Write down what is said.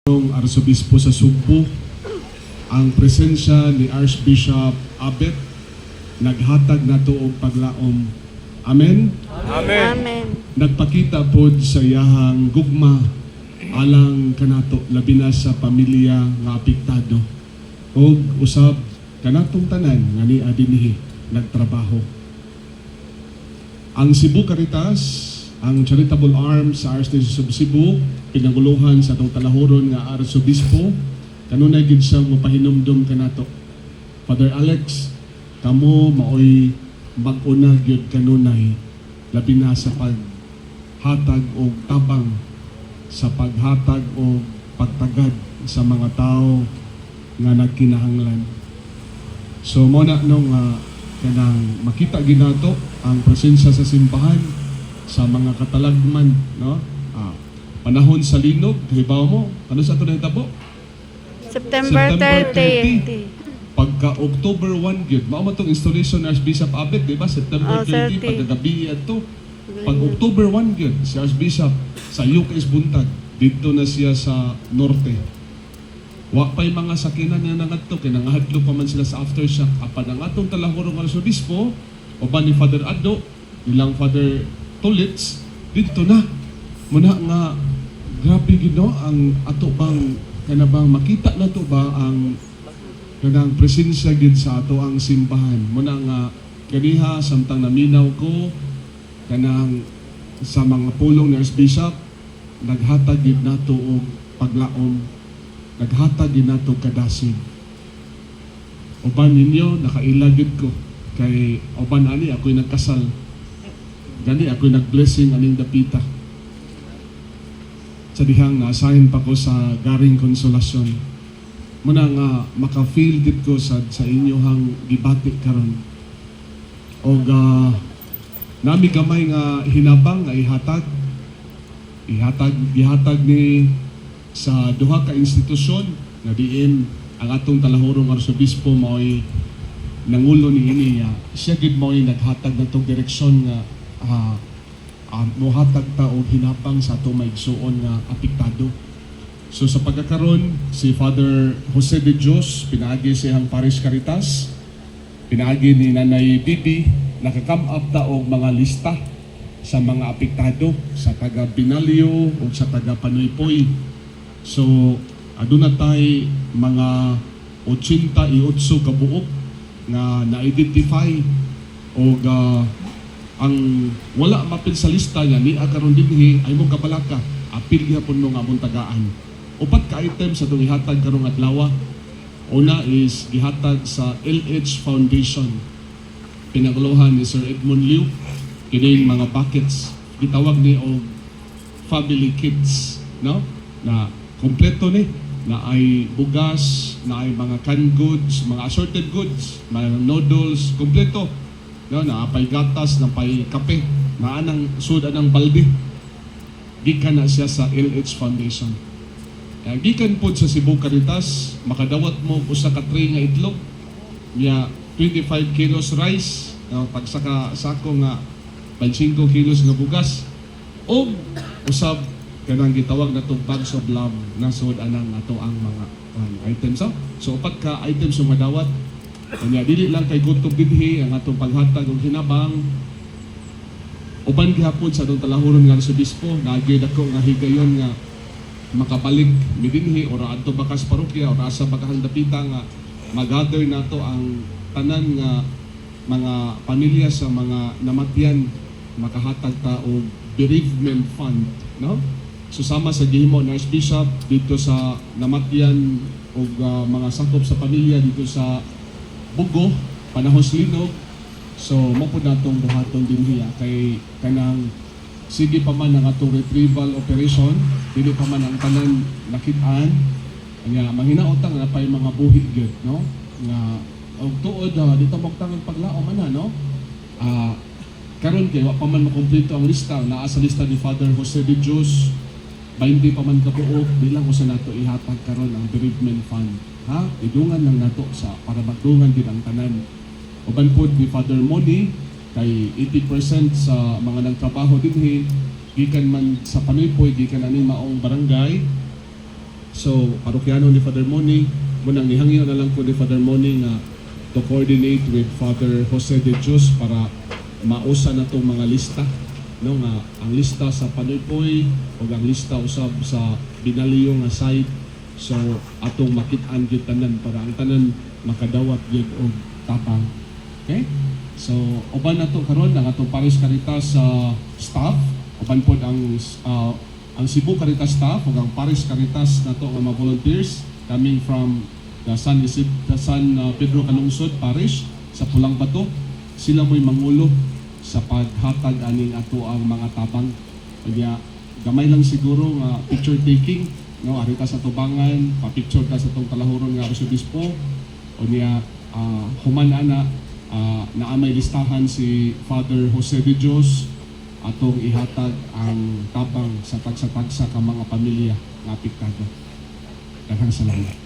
Arsobispo sa Subo, ang presensya ni Archbishop Abet naghatag nato og paglaom. Amen. Amen. Nagpakita pod sa iyahang gugma alang kanato labi na sa pamilya nga apektado og usab kanatong tanan nga niya dinhi nagtrabaho. Ang Cebu Caritas, ang charitable arm sa Archdiocese of Cebu, pinaguluhan sa atong kalahuron nga Arsobispo, kanunay gid siya mopahinumdum kanato. Father Alex, kamo maoy mag-una gyud kanunay labi na sa paghatag og tabang, sa paghatag og pagtagad sa mga tao nga nagkinahanglan. So mo na nung kanang makita ginato ang presensya sa simbahan sa mga katalagman, no? Panahon sa linog, halimbawa mo, ano sa ito na itabo? September 30. Pagka October 1 gyud, mao man tong installation ni Archbishop Abet, di ba? September 30 pagkagabi adto. Pag October 1 gyud, si Archbishop sa UKS buntag, dito na siya sa norte. Wa pay mga sakinan nga nangadto kay nangahadlok pa man sila sa aftershock. Apan ang atong talahurong Arsobispo uban ni Father Addo, ilang Father Tulits, dito na muna nga grabe gid no ang ato bang kanabang makita na to ba ang kanang presensya gid sa ato ang simbahan. Muna nga kaniha samtang naminaw ko kanang sa mga pulong ni Archbishop naghatag gid nato og paglaom, naghatag gid nato kadasig. Uban ninyo nakailagid ko kay uban ani ako'y nagkasal. Gani ako'y nag-blessing aning dapita. Sa dihang na-assign pa ko sa Garing Konsolasyon. Muna nga maka-feel dit ko sa inyohang gibati karon. Og nami gamay nga hinabang nga ihatag ni sa duha ka institusyon na diin ang atong talahurong Arsobispo mao'y nangulo ni ini siya gid mao'y naghatag natong direksyon nga mohatag ta og hinapang sa ato maigsuon nga apektado. So sa pagkakaron si Father Jose de Dios pinaagi siyang Parish Caritas, pinaagi ni Nanay Bibi, naka-come up ta og mga lista sa mga apektado sa taga Binalyo o sa taga Panuypoy. So aduna tay mga 88 ka buok nga na-identify og ang wala mapil sa lista nga ni karon dinhi ay mo kabalaka apil gyapon mo nga among tagaan. Upat ka item sa itong ihatag karong adlaw. Una is gihatag sa LH Foundation, pinaguluhan ni Sir Edmund Liu. Kini mga buckets gitawag ni og family kits, no, na kompleto ni na ay bugas, na ay mga canned goods, mga assorted goods, mga noodles, kompleto. No, naapay gatas, naapay kape, naanang sud anang balde. Gikan na siya sa LH Foundation. Gikan po sa Cebu Caritas, makadawat mo usa ka tray nga itlog, niya 25 kilos rice, pagsaka sako nga 25 kilos nga bugas, o usab kanang gitawag na itong bags of love na sud anang ato ang mga items. So upat ka items yung madawat. Kanya dili lang kay gutom dinhi ang atong paghatag og hinabang. Uban gihapon sa atong talahuron nga Arsobispo, naagid ako nga higayon nga makabalik mi dinhi or adto bakas parokya or asa bakahang dapita nga magather nato ang tanan nga mga pamilya sa mga namatyan, makahatag ta og bereavement fund, no? Susama sa gihimo ng Archbishop dito sa namatyan og mga sakop sa pamilya dito sa Bugo, panahon sa linog. So mo po natong buhaton din hiya kay kanang sige pa man ang atong retrieval operation, dili pa man ang tanan nakit-an nga manghinaot nga pay mga buhi gyud, no, nga og tuod dito magtang paglaom ana, no. Karon kay wa pa man makompleto ang lista, naa sa lista ni Father Jose de Dios, 20 pa man kabuok, bilang ko sa nato ihatag karon ang bereavement fund. Idungan lang nato sa para magdungan din ang tanan. Uban po ni Father Moni kay 80% sa mga nagtrabaho dinhi gikan man sa Panuypoy, gikan ani maong barangay. So So, parokyano ni Father Moni, munang nihangyo na lang po ni Father Moni nga to coordinate with Father Jose de Dios para mausa na itong mga lista. No, nga ang lista sa Panuypoy o ang lista usab sa Binaliyo nga site. So, atong makit-an gyud tanan para ang tanan makadawat gyud og tapang. Okay? So, uban na to karon ang atong Paris Caritas staff, uban pod ang Cebu Caritas staff ug ang Paris Caritas nato nga mga volunteers coming from the San Pedro Calungsod Parish sa Pulang Bato. Sila mo'y mangulo sa paghatag aning ato ang mga tabang. Kaya gamay lang siguro nga picture taking, no, ari ka sa tubangan, pa-picture ka sa tong kalahuron nga Arsobispo o niya human ana naamay listahan si Father Jose de Dios atong ihatag ang tabang sa tagsa-tagsa ka mga pamilya nga apektado. Daghang salamat.